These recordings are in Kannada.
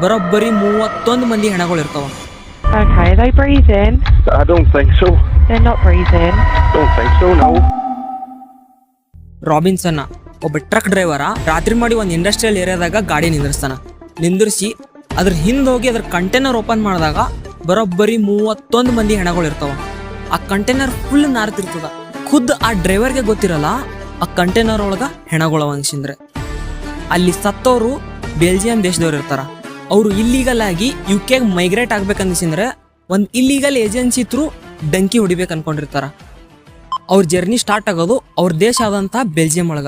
ಬರೋಬ್ಬರಿ 31 ಮಂದಿ ಹೆಣಗಳು ಇರ್ತಾವ. Okay, are they breathing? I don't think so. They're not breathing. Don't think so, no. Robinson ಒಬ್ಬ ಟ್ರಕ್ ಡ್ರೈವರ ರಾತ್ರಿ ಮಾಡಿ ಒಂದು ಇಂಡಸ್ಟ್ರಿಯಲ್ ಏರಿಯಾದಾಗ ಗಾಡಿ ನಿಂದ್ರಿಸಿ ಅದ್ರ ಹಿಂದೆ ಹೋಗಿ ಅದ್ರ ಕಂಟೈನರ್ ಓಪನ್ ಮಾಡಿದಾಗ ಬರೋಬ್ಬರಿ 31 ಮಂದಿ ಹೆಣಗಳು ಇರ್ತಾವ. ಆ ಕಂಟೈನರ್ ಫುಲ್ ನಾರ್ತಿರ್ತದ. ಖುದ್ ಆ ಡ್ರೈವರ್ಗೆ ಗೊತ್ತಿರಲ್ಲ ಆ ಕಂಟೈನರ್ ಒಳಗ ಹೆಣಗಳು ಅನ್ಸಿಂದ್ರೆ. ಅಲ್ಲಿ ಸತ್ತವರು ಬೆಲ್ಜಿಯಂ ದೇಶದವ್ರು ಇರ್ತಾರ. ಅವರು ಇಲ್ಲಿಗಲ್ ಆಗಿ UK ಮೈಗ್ರೇಟ್ ಆಗ್ಬೇಕನ್ಸಿಂದ್ರೆ ಒಂದು ಇಲ್ಲಿಗಲ್ ಏಜೆನ್ಸಿ ಥ್ರೂ ಡಂಕಿ ಹೊಡಿಬೇಕು ಅನ್ಕೊಂಡಿರ್ತಾರ. ಅವ್ರ ಜರ್ನಿ ಸ್ಟಾರ್ಟ್ ಆಗೋದು ಅವ್ರ ದೇಶ ಆದಂಥ ಬೆಲ್ಜಿಯಂ ಒಳಗ.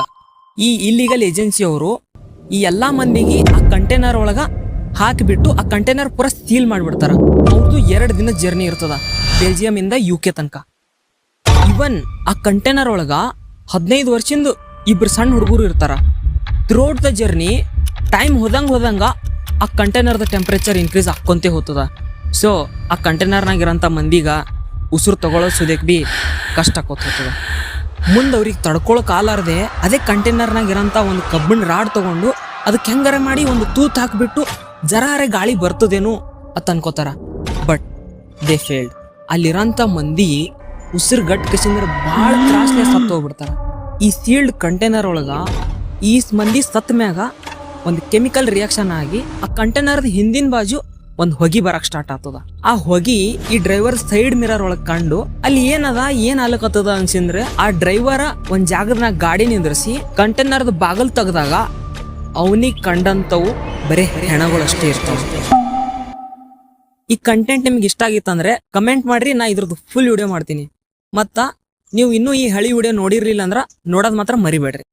ಈ ಇಲ್ಲಿಗಲ್ ಏಜೆನ್ಸಿ ಅವರು ಈ ಎಲ್ಲಾ ಮಂದಿಗೆ ಆ ಕಂಟೈನರ್ ಒಳಗ ಹಾಕಿಬಿಟ್ಟು ಆ ಕಂಟೈನರ್ ಪೂರ ಸೀಲ್ ಮಾಡಿಬಿಡ್ತಾರ. ಅವ್ರದ್ದು 2 ದಿನದ ಜರ್ನಿ ಇರ್ತದ ಬೆಲ್ಜಿಯಂ ಇಂದ UK ತನಕ. ಇವನ್ ಆ ಕಂಟೈನರ್ ಒಳಗ 15 ವರ್ಷದಿಂದ 2 ಸಣ್ಣ ಹುಡುಗರು ಇರ್ತಾರ. ಥ್ರೂಔಟ್ ದ ಜರ್ನಿ ಟೈಮ್ ಹೋದಂಗ ಆ ಕಂಟೈನರ್ದ ಟೆಂಪ್ರೇಚರ್ ಇನ್ಕ್ರೀಸ್ ಆಕ್ಕೊಂತೇ ಹೋಗ್ತದ. ಸೊ ಆ ಕಂಟೈನರ್ನಾಗಿರೋಂಥ ಮಂದಿಗ ಉಸಿರು ತಗೊಳ್ಳೋದು ಸುದೇಕ್ ಬಿ ಕಷ್ಟ ಆಕೋತ ಹೋಗ್ತದ. ಮುಂದೆ ಅವ್ರಿಗೆ ತಡ್ಕೊಳಕ್ ಆಲಾರ್ದೆ ಅದೇ ಕಂಟೈನರ್ನಾಗಿರೋಂಥ ಒಂದು ಕಬ್ಬಿಣ ರಾಡ್ ತಗೊಂಡು ಅದಕ್ಕೆ ಹೆಂಗಾರ ಮಾಡಿ ಒಂದು ತೂತ್ ಹಾಕ್ಬಿಟ್ಟು ಜರಾರೆ ಗಾಳಿ ಬರ್ತದೇನು ಅಂತ ಅನ್ಕೋತಾರ. But they failed. ಅಲ್ಲಿರೋಂಥ ಮಂದಿ ಉಸಿರು ಗಟ್ ಕಸಿಂದ್ರೆ ಭಾಳ ತ್ರಾಸ್ಲೆ ಸತ್ತು ಹೋಗ್ಬಿಡ್ತಾರ. ಈ ಸೀಲ್ಡ್ ಕಂಟೈನರ್ ಒಳಗ ಈ ಮಂದಿ ಸತ್ ಮ್ಯಾಗ ಒಂದು ಕೆಮಿಕಲ್ ರಿಯಾಕ್ಷನ್ ಆಗಿ ಆ ಕಂಟೈನರ್ದ ಹಿಂದಿನ ಬಾಜು ಒಂದು ಹೊಗಿ ಬರಕ್ ಸ್ಟಾರ್ಟ್ ಆಗ್ತದ. ಆ ಹೊಗಿ ಈ ಡ್ರೈವರ್ ಸೈಡ್ ಮಿರರ್ ಒಳಗ್ ಕಂಡು ಅಲ್ಲಿ ಏನ್ ಆಲಕತ್ತದ ಅನ್ಸಿಂದ್ರೆ ಆ ಡ್ರೈವರ ಒಂದ್ ಜಾಗದಾಗ ಗಾಡಿ ನಿಂದ್ರಿಸಿ ಕಂಟೈನರ್ದ ಬಾಗಲ್ ತೆಗ್ದಾಗ ಅವನಿಗೆ ಕಂಡಂತವು ಬರೀ ಹೆಣಗಳಷ್ಟೇ ಇರ್ತಾವ. ಈ ಕಂಟೆಂಟ್ ನಿಮ್ಗೆ ಇಷ್ಟ ಆಗಿತ್ತಂದ್ರೆ ಕಮೆಂಟ್ ಮಾಡ್ರಿ, ನಾ ಇದ್ರದ್ದು ಫುಲ್ ವಿಡಿಯೋ ಮಾಡ್ತೀನಿ. ಮತ್ತ ನೀವು ಇನ್ನೂ ಈ ಹಳಿ ವಿಡಿಯೋ ನೋಡಿರ್ಲಿಲ್ಲ ಅಂದ್ರ ನೋಡೋದ್ ಮಾತ್ರ ಮರಿಬೇಡ್ರಿ.